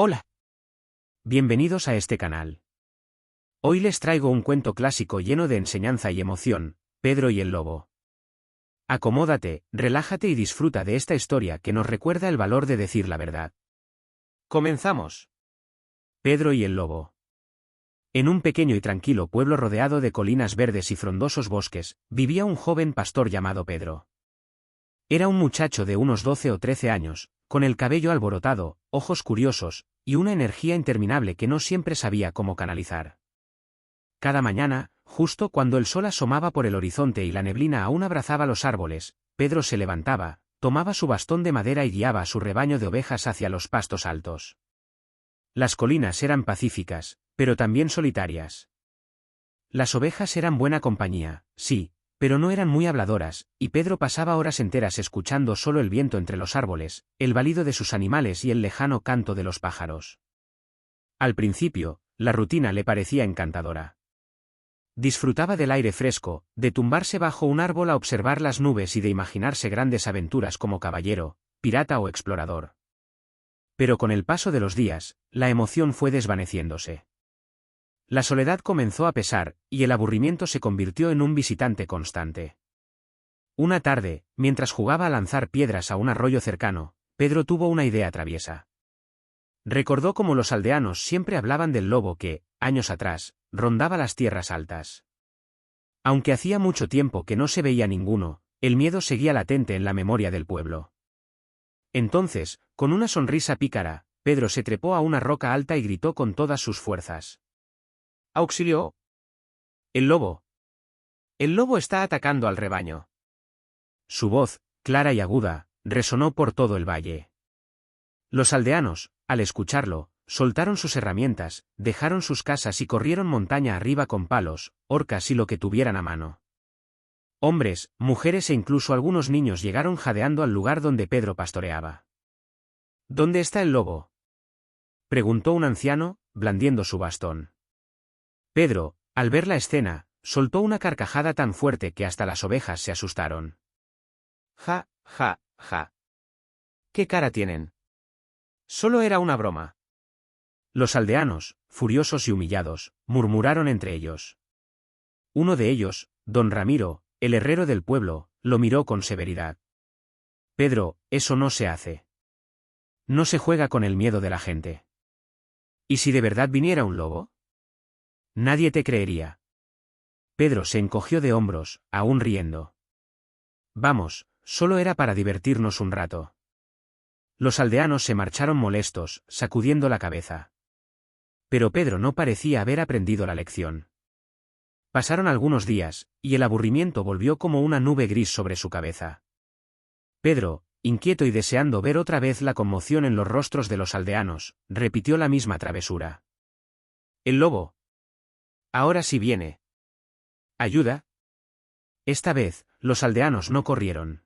Hola. Bienvenidos a este canal. Hoy les traigo un cuento clásico lleno de enseñanza y emoción, Pedro y el Lobo. Acomódate, relájate y disfruta de esta historia que nos recuerda el valor de decir la verdad. Comenzamos. Pedro y el Lobo. En un pequeño y tranquilo pueblo rodeado de colinas verdes y frondosos bosques, vivía un joven pastor llamado Pedro. Era un muchacho de unos 12 o 13 años, con el cabello alborotado, ojos curiosos, y una energía interminable que no siempre sabía cómo canalizar. Cada mañana, justo cuando el sol asomaba por el horizonte y la neblina aún abrazaba los árboles, Pedro se levantaba, tomaba su bastón de madera y guiaba a su rebaño de ovejas hacia los pastos altos. Las colinas eran pacíficas, pero también solitarias. Las ovejas eran buena compañía, sí, pero no eran muy habladoras, y Pedro pasaba horas enteras escuchando solo el viento entre los árboles, el balido de sus animales y el lejano canto de los pájaros. Al principio, la rutina le parecía encantadora. Disfrutaba del aire fresco, de tumbarse bajo un árbol a observar las nubes y de imaginarse grandes aventuras como caballero, pirata o explorador. Pero con el paso de los días, la emoción fue desvaneciéndose. La soledad comenzó a pesar, y el aburrimiento se convirtió en un visitante constante. Una tarde, mientras jugaba a lanzar piedras a un arroyo cercano, Pedro tuvo una idea traviesa. Recordó cómo los aldeanos siempre hablaban del lobo que, años atrás, rondaba las tierras altas. Aunque hacía mucho tiempo que no se veía ninguno, el miedo seguía latente en la memoria del pueblo. Entonces, con una sonrisa pícara, Pedro se trepó a una roca alta y gritó con todas sus fuerzas. ¡Auxilio! ¡El lobo! ¡El lobo está atacando al rebaño! Su voz, clara y aguda, resonó por todo el valle. Los aldeanos, al escucharlo, soltaron sus herramientas, dejaron sus casas y corrieron montaña arriba con palos, horcas y lo que tuvieran a mano. Hombres, mujeres e incluso algunos niños llegaron jadeando al lugar donde Pedro pastoreaba. ¿Dónde está el lobo?, preguntó un anciano, blandiendo su bastón. Pedro, al ver la escena, soltó una carcajada tan fuerte que hasta las ovejas se asustaron. Ja, ja, ja. ¿Qué cara tienen? Solo era una broma. Los aldeanos, furiosos y humillados, murmuraron entre ellos. Uno de ellos, don Ramiro, el herrero del pueblo, lo miró con severidad. Pedro, eso no se hace. No se juega con el miedo de la gente. ¿Y si de verdad viniera un lobo? Nadie te creería. Pedro se encogió de hombros, aún riendo. Vamos, solo era para divertirnos un rato. Los aldeanos se marcharon molestos, sacudiendo la cabeza. Pero Pedro no parecía haber aprendido la lección. Pasaron algunos días, y el aburrimiento volvió como una nube gris sobre su cabeza. Pedro, inquieto y deseando ver otra vez la conmoción en los rostros de los aldeanos, repitió la misma travesura. El lobo. Ahora sí viene. ¿Ayuda? Esta vez, los aldeanos no corrieron.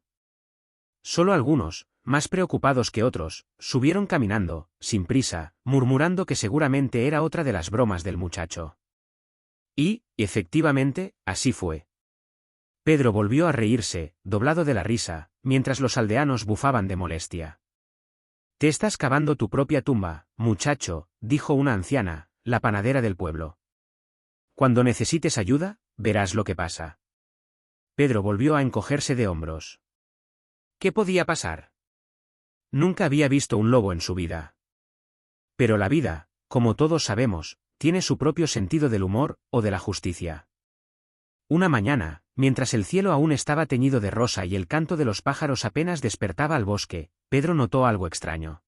Solo algunos, más preocupados que otros, subieron caminando, sin prisa, murmurando que seguramente era otra de las bromas del muchacho. Y, efectivamente, así fue. Pedro volvió a reírse, doblado de la risa, mientras los aldeanos bufaban de molestia. Te estás cavando tu propia tumba, muchacho, dijo una anciana, la panadera del pueblo. Cuando necesites ayuda, verás lo que pasa. Pedro volvió a encogerse de hombros. ¿Qué podía pasar? Nunca había visto un lobo en su vida. Pero la vida, como todos sabemos, tiene su propio sentido del humor, o de la justicia. Una mañana, mientras el cielo aún estaba teñido de rosa y el canto de los pájaros apenas despertaba al bosque, Pedro notó algo extraño.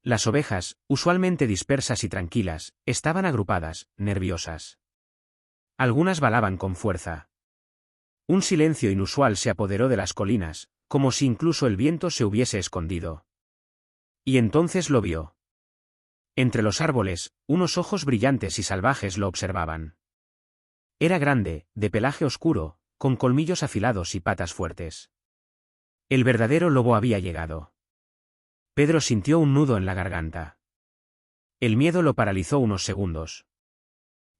Las ovejas, usualmente dispersas y tranquilas, estaban agrupadas, nerviosas. Algunas balaban con fuerza. Un silencio inusual se apoderó de las colinas, como si incluso el viento se hubiese escondido. Y entonces lo vio. Entre los árboles, unos ojos brillantes y salvajes lo observaban. Era grande, de pelaje oscuro, con colmillos afilados y patas fuertes. El verdadero lobo había llegado. Pedro sintió un nudo en la garganta. El miedo lo paralizó unos segundos.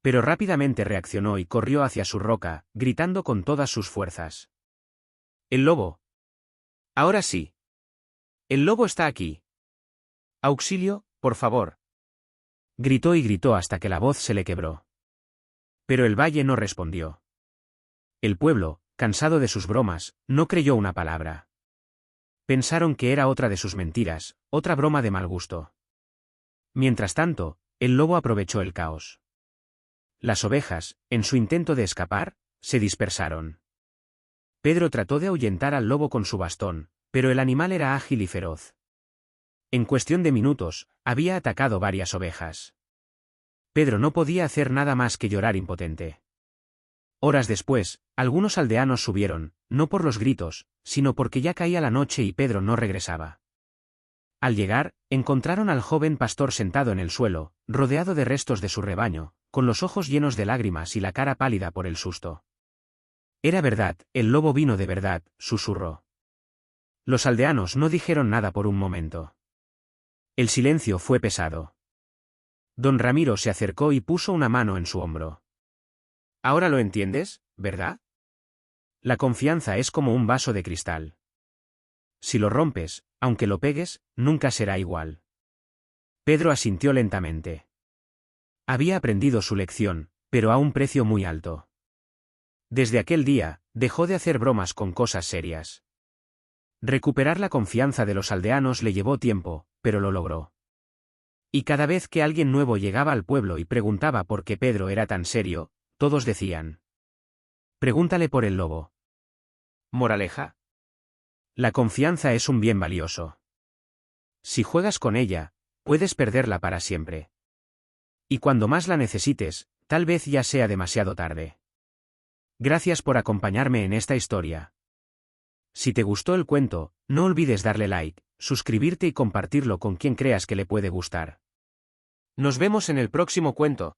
Pero rápidamente reaccionó y corrió hacia su roca, gritando con todas sus fuerzas. ¡El lobo! Ahora sí. El lobo está aquí. Auxilio, por favor. Gritó y gritó hasta que la voz se le quebró. Pero el valle no respondió. El pueblo, cansado de sus bromas, no creyó una palabra. Pensaron que era otra de sus mentiras, otra broma de mal gusto. Mientras tanto, el lobo aprovechó el caos. Las ovejas, en su intento de escapar, se dispersaron. Pedro trató de ahuyentar al lobo con su bastón, pero el animal era ágil y feroz. En cuestión de minutos, había atacado varias ovejas. Pedro no podía hacer nada más que llorar impotente. Horas después, algunos aldeanos subieron, no por los gritos, sino porque ya caía la noche y Pedro no regresaba. Al llegar, encontraron al joven pastor sentado en el suelo, rodeado de restos de su rebaño, con los ojos llenos de lágrimas y la cara pálida por el susto. Era verdad, el lobo vino de verdad, susurró. Los aldeanos no dijeron nada por un momento. El silencio fue pesado. Don Ramiro se acercó y puso una mano en su hombro. Ahora lo entiendes, ¿verdad? La confianza es como un vaso de cristal. Si lo rompes, aunque lo pegues, nunca será igual. Pedro asintió lentamente. Había aprendido su lección, pero a un precio muy alto. Desde aquel día, dejó de hacer bromas con cosas serias. Recuperar la confianza de los aldeanos le llevó tiempo, pero lo logró. Y cada vez que alguien nuevo llegaba al pueblo y preguntaba por qué Pedro era tan serio, todos decían: pregúntale por el lobo. Moraleja: la confianza es un bien valioso. Si juegas con ella, puedes perderla para siempre. Y cuando más la necesites, tal vez ya sea demasiado tarde. Gracias por acompañarme en esta historia. Si te gustó el cuento, no olvides darle like, suscribirte y compartirlo con quien creas que le puede gustar. Nos vemos en el próximo cuento.